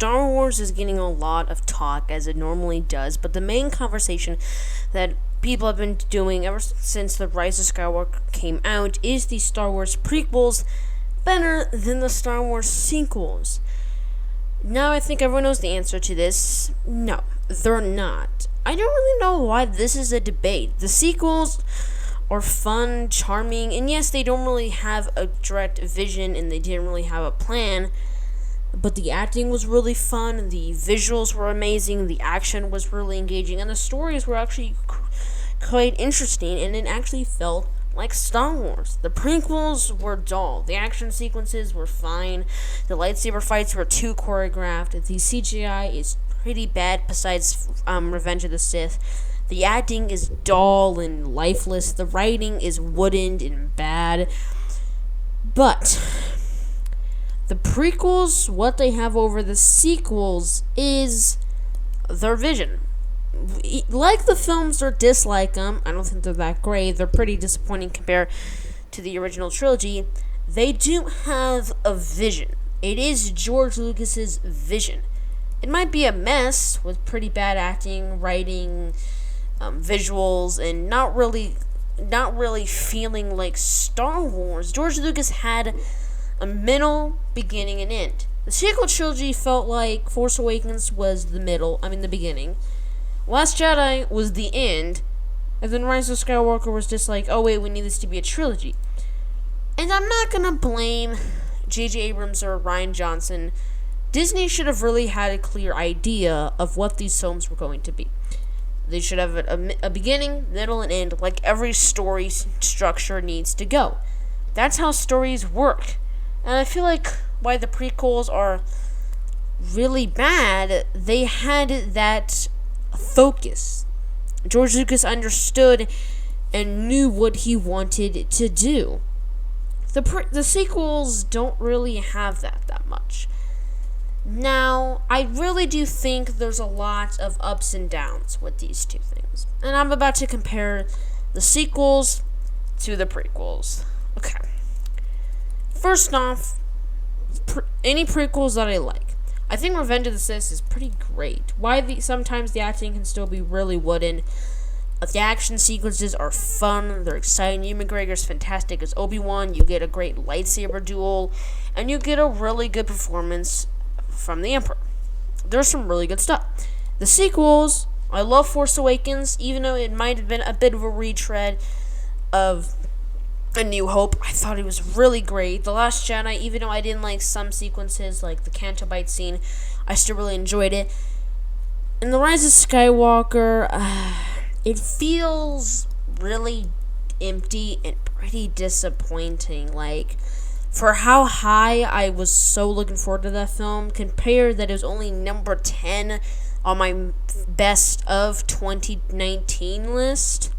Star Wars is getting a lot of talk, as it normally does, but the main conversation that people have been doing ever since The Rise of Skywalker came out is the Star Wars prequels better than the Star Wars sequels. Now, I think everyone knows the answer to this. No, they're not. I don't really know why this is a debate. The sequels are fun, charming, and yes, they don't really have a direct vision and they didn't really have a plan, but the acting was really fun, the visuals were amazing, the action was really engaging, and the stories were actually quite interesting, and it actually felt like Star Wars. The prequels were dull. The action sequences were fine. The lightsaber fights were too choreographed. The CGI is pretty bad besides Revenge of the Sith. The acting is dull and lifeless. The writing is wooden and bad. But the prequels, what they have over the sequels is their vision. Like the films or dislike them, I don't think they're that great. They're pretty disappointing compared to the original trilogy. They do have a vision. It is George Lucas's vision. It might be a mess with pretty bad acting, writing, visuals, and not really feeling like Star Wars. George Lucas had a middle, beginning, and end. The sequel trilogy felt like Force Awakens was the beginning. Last Jedi was the end, and then Rise of Skywalker was just like, oh wait, we need this to be a trilogy. And I'm not gonna blame J.J. Abrams or Rian Johnson. Disney should have really had a clear idea of what these films were going to be. They should have a beginning, middle, and end, like every story structure needs to go. That's how stories work. And I feel like why the prequels are really bad, they had that focus. George Lucas understood and knew what he wanted to do. The sequels don't really have that much. Now, I really do think there's a lot of ups and downs with these two things. And I'm about to compare the sequels to the prequels. Okay. First off, any prequels that I like. I think Revenge of the Sith is pretty great. Sometimes the acting can still be really wooden. The action sequences are fun. They're exciting. Ewan McGregor's fantastic as Obi-Wan. You get a great lightsaber duel. And you get a really good performance from the Emperor. There's some really good stuff. The sequels, I love Force Awakens, even though it might have been a bit of a retread of A New Hope. I thought it was really great. The Last Jedi, even though I didn't like some sequences, like the Canto Bight scene, I still really enjoyed it. And The Rise of Skywalker, it feels really empty and pretty disappointing. Like, for how high I was so looking forward to that film, compared that it was only number 10 on my best of 2019 list,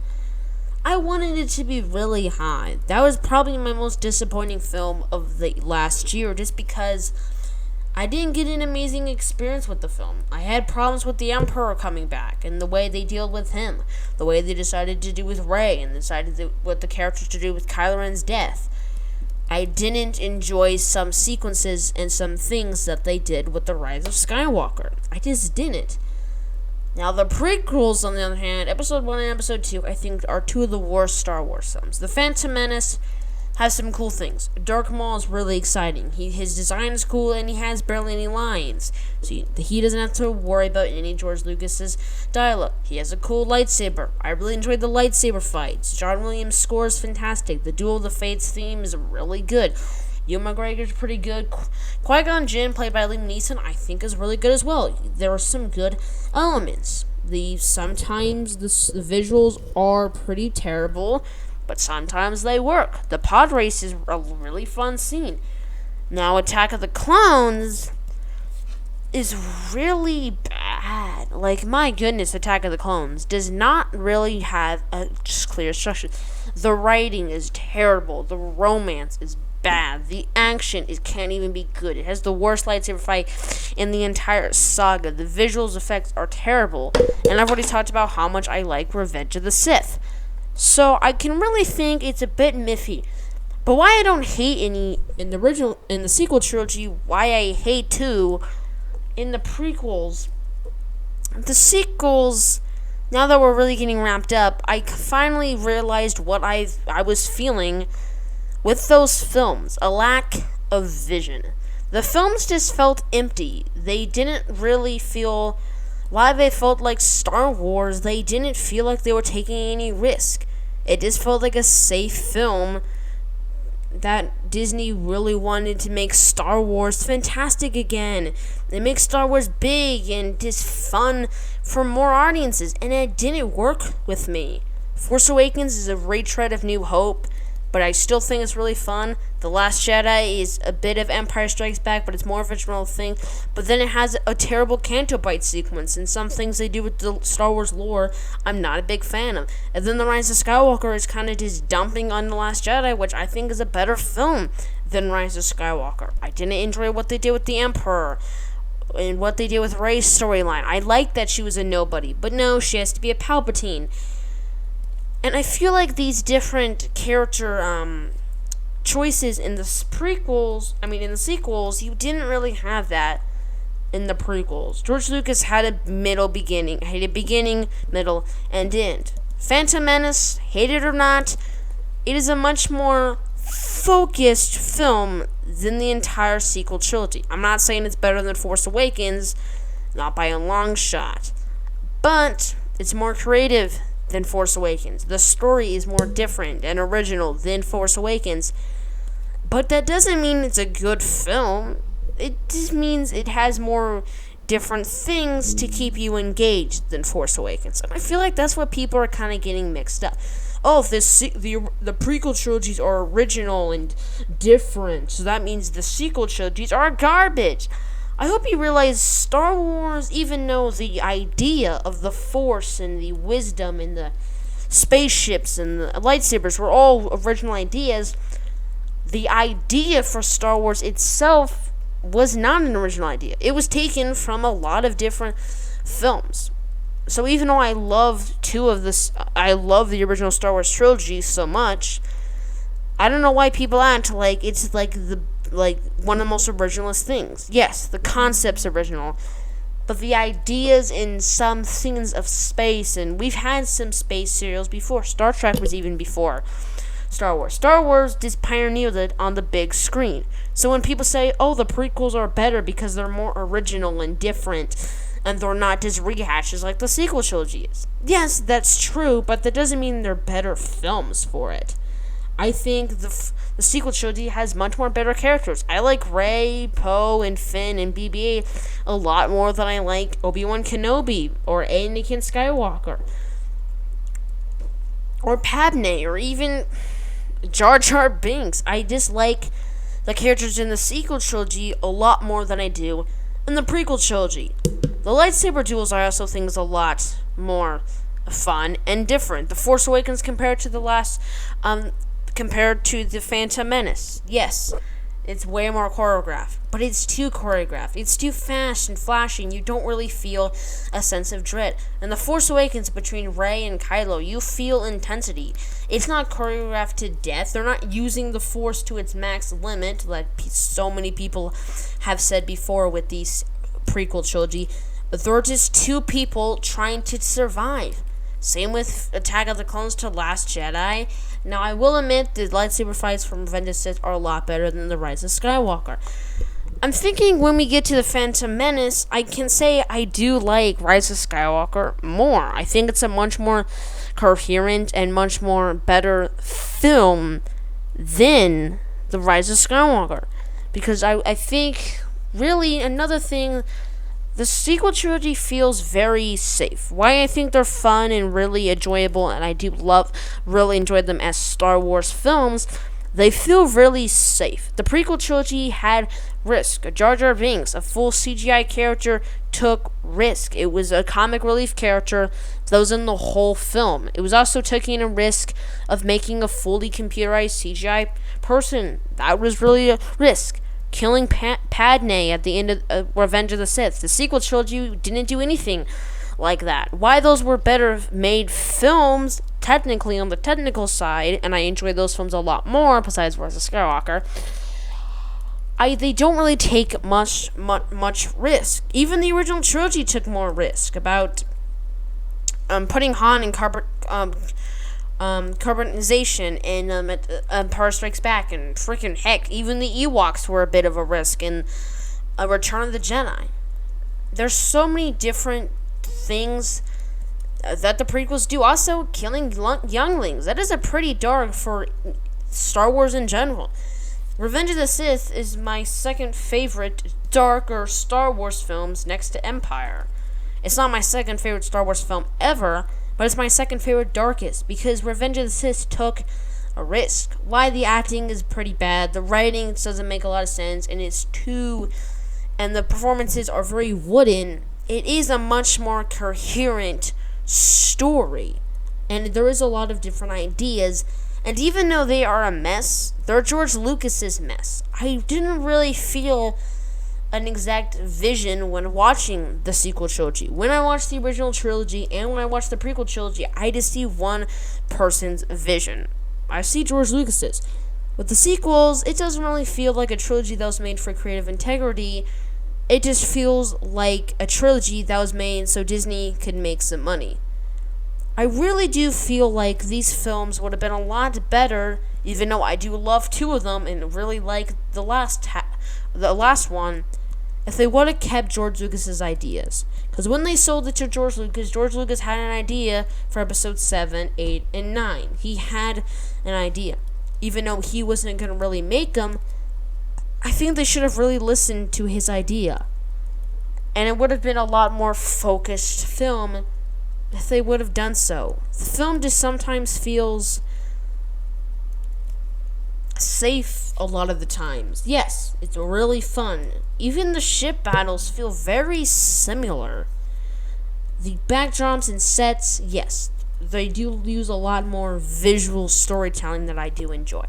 I wanted it to be really high. That was probably my most disappointing film of the last year, just because I didn't get an amazing experience with the film. I had problems with the Emperor coming back, and the way they dealt with him, the way they decided to do with Rey, and decided what the characters to do with Kylo Ren's death. I didn't enjoy some sequences and some things that they did with The Rise of Skywalker. I just didn't. Now, the prequels, on the other hand, Episode 1 and Episode 2, I think are two of the worst Star Wars films. The Phantom Menace has some cool things. Darth Maul is really exciting. His design is cool, and he has barely any lines. So he doesn't have to worry about any George Lucas's dialogue. He has a cool lightsaber. I really enjoyed the lightsaber fights. John Williams' score is fantastic. The Duel of the Fates theme is really good. Ewan McGregor's pretty good. Qui-Gon Jinn, played by Liam Neeson, I think is really good as well. There are some good elements. Sometimes the visuals are pretty terrible, but sometimes they work. The pod race is a really fun scene. Now, Attack of the Clones is really bad. Like, my goodness, Attack of the Clones does not really have a just clear structure. The writing is terrible. The romance is bad. The action can't even be good. It has the worst lightsaber fight in the entire saga. The visuals effects are terrible. And I've already talked about how much I like Revenge of the Sith. So I can really think it's a bit miffy. But why I don't hate any in the sequel trilogy, why I hate 2 in the prequels, the sequels, now that we're really getting wrapped up, I finally realized what I was feeling with those films, a lack of vision. The films just felt empty. They didn't really feel, while they felt like Star Wars, they didn't feel like they were taking any risk. It just felt like a safe film that Disney really wanted to make Star Wars fantastic again. They make Star Wars big and just fun for more audiences, and it didn't work with me. Force Awakens is a retread of New Hope, but I still think it's really fun. The Last Jedi is a bit of Empire Strikes Back, but it's more of a general thing. But then it has a terrible Canto Bite sequence, and some things they do with the Star Wars lore I'm not a big fan of. And then The Rise of Skywalker is kind of just dumping on The Last Jedi, which I think is a better film than Rise of Skywalker. I didn't enjoy what they did with the Emperor and what they did with Rey's storyline. I liked that she was a nobody, but no, she has to be a Palpatine. And I feel like these different character choices in the in the sequels, you didn't really have that in the prequels. George Lucas had a beginning, middle, and end. Phantom Menace, hate it or not, it is a much more focused film than the entire sequel trilogy. I'm not saying it's better than Force Awakens, not by a long shot, but it's more creative than Force Awakens. The story is more different and original than Force Awakens. But that doesn't mean it's a good film. It just means it has more different things to keep you engaged than Force Awakens. And I feel like that's what people are kind of getting mixed up. Oh, the prequel trilogies are original and different, so that means the sequel trilogies are garbage. I hope you realize Star Wars, even though the idea of the Force and the wisdom and the spaceships and the lightsabers were all original ideas, the idea for Star Wars itself was not an original idea. It was taken from a lot of different films. So even though I love I love the original Star Wars trilogy so much, I don't know why people act like it's like one of the most originalist things. Yes, the concept's original, but the ideas in some scenes of space, and we've had some space serials before. Star Trek was even before Star Wars. Star Wars just pioneered it on the big screen. So when people say, oh, the prequels are better because they're more original and different, and they're not just rehashes like the sequel trilogy is. Yes, that's true, but that doesn't mean they're better films for it. I think the sequel trilogy has much more better characters. I like Rey, Poe, and Finn, and BB-8 a lot more than I like Obi-Wan Kenobi, or Anakin Skywalker, or Padme, or even Jar Jar Binks. I dislike the characters in the sequel trilogy a lot more than I do in the prequel trilogy. The lightsaber duels I also think is a lot more fun and different. The Force Awakens compared to the Phantom Menace. Yes, it's way more choreographed, but it's too choreographed. It's too fast and flashy, and you don't really feel a sense of dread. In The Force Awakens, between Rey and Kylo, you feel intensity. It's not choreographed to death. They're not using the Force to its max limit, like so many people have said before with these prequel trilogy. They're just two people trying to survive. Same with Attack of the Clones to Last Jedi. Now, I will admit the lightsaber fights from Revenge of the Sith are a lot better than The Rise of Skywalker. I'm thinking when we get to The Phantom Menace, I can say I do like Rise of Skywalker more. I think it's a much more coherent and much more better film than The Rise of Skywalker. Because I think, really, another thing, the sequel trilogy feels very safe. Why I think they're fun and really enjoyable, and I do really enjoy them as Star Wars films, they feel really safe. The prequel trilogy had risk. Jar Jar Binks, a full CGI character, took risk. It was a comic relief character that was in the whole film. It was also taking a risk of making a fully computerized CGI person. That was really a risk. Killing Padme at the end of Revenge of the Sith. The sequel trilogy didn't do anything like that. Why those were better made films, technically on the technical side, and I enjoy those films a lot more, besides Rise of Skywalker, they don't really take much risk. Even the original trilogy took more risk about putting Han in carbonization in Empire Strikes Back, and freaking heck, even the Ewoks were a bit of a risk in Return of the Jedi. There's so many different things that the prequels do. Also, killing younglings. That is a pretty dark for Star Wars in general. Revenge of the Sith is my second favorite darker Star Wars films next to Empire. It's not my second favorite Star Wars film ever, but it's my second favorite darkest, because Revenge of the Sith took a risk. Why the acting is pretty bad, the writing doesn't make a lot of sense, and the performances are very wooden. It is a much more coherent story, and there is a lot of different ideas, and even though they are a mess, they're George Lucas's mess. I didn't really feel an exact vision when watching the sequel trilogy. When I watched the original trilogy and when I watched the prequel trilogy, I just see one person's vision. I see George Lucas's. With the sequels, it doesn't really feel like a trilogy that was made for creative integrity. It just feels like a trilogy that was made so Disney could make some money. I really do feel like these films would have been a lot better, even though I do love two of them and really like the last one, if they would have kept George Lucas's ideas. Because when they sold it to George Lucas had an idea for episodes 7, 8, and 9. He had an idea. Even though he wasn't going to really make them, I think they should have really listened to his idea. And it would have been a lot more focused film if they would have done so. The film just sometimes feels safe a lot of the times. Yes, it's really fun. Even the ship battles feel very similar. The backdrops and sets, yes, they do use a lot more visual storytelling that I do enjoy.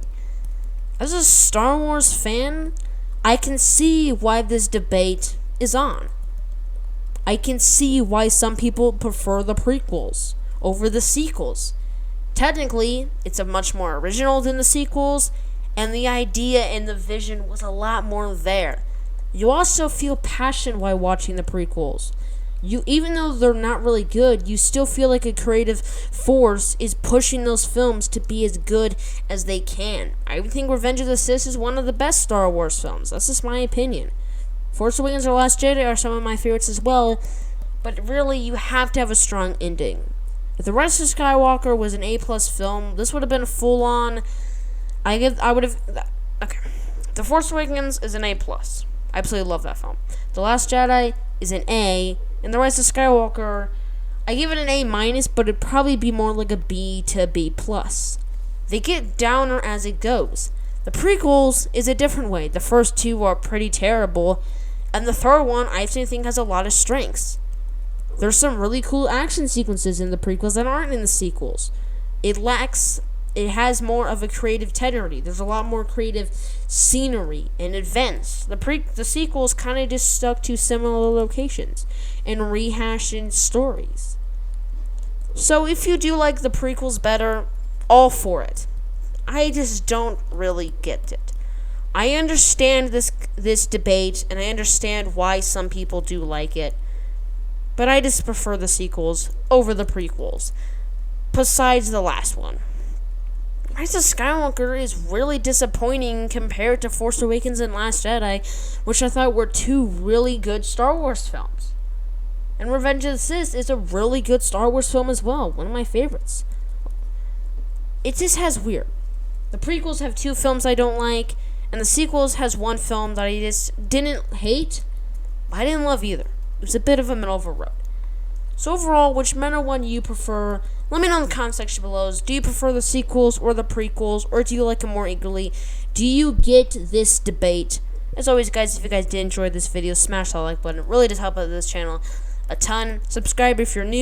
As a Star Wars fan, I can see why this debate is on. I can see why some people prefer the prequels over the sequels. Technically, it's a much more original than the sequels, and the idea and the vision was a lot more there. You also feel passion while watching the prequels. Even though they're not really good, you still feel like a creative force is pushing those films to be as good as they can. I think Revenge of the Sith is one of the best Star Wars films. That's just my opinion. Force Awakens or Last Jedi are some of my favorites as well, but really you have to have a strong ending. If The Rise of Skywalker was an A+ film, this would have been a full-on... Okay. The Force Awakens is an A+. I absolutely love that film. The Last Jedi is an A, and The Rise of Skywalker, I give it an A-, but it'd probably be more like a B to B+. They get downer as it goes. The prequels is a different way. The first two are pretty terrible, and the third one I actually think has a lot of strengths. There's some really cool action sequences in the prequels that aren't in the sequels. It has more of a creative integrity. There's a lot more creative scenery and events. The sequels kind of just stuck to similar locations and rehashing stories. So if you do like the prequels better, all for it. I just don't really get it. I understand this debate, and I understand why some people do like it, but I just prefer the sequels over the prequels, besides the last one. Rise of Skywalker is really disappointing compared to Force Awakens and Last Jedi, which I thought were two really good Star Wars films. And Revenge of the Sith is a really good Star Wars film as well, one of my favorites. It just has weird. The prequels have two films I don't like, and the sequels has one film that I just didn't hate, but I didn't love either. It was a bit of a middle of a road. So overall, whichever one you prefer, let me know in the comment section below. Do you prefer the sequels or the prequels, or do you like them more eagerly? Do you get this debate? As always, guys, if you guys did enjoy this video, smash that like button. It really does help out this channel a ton. Subscribe if you're new.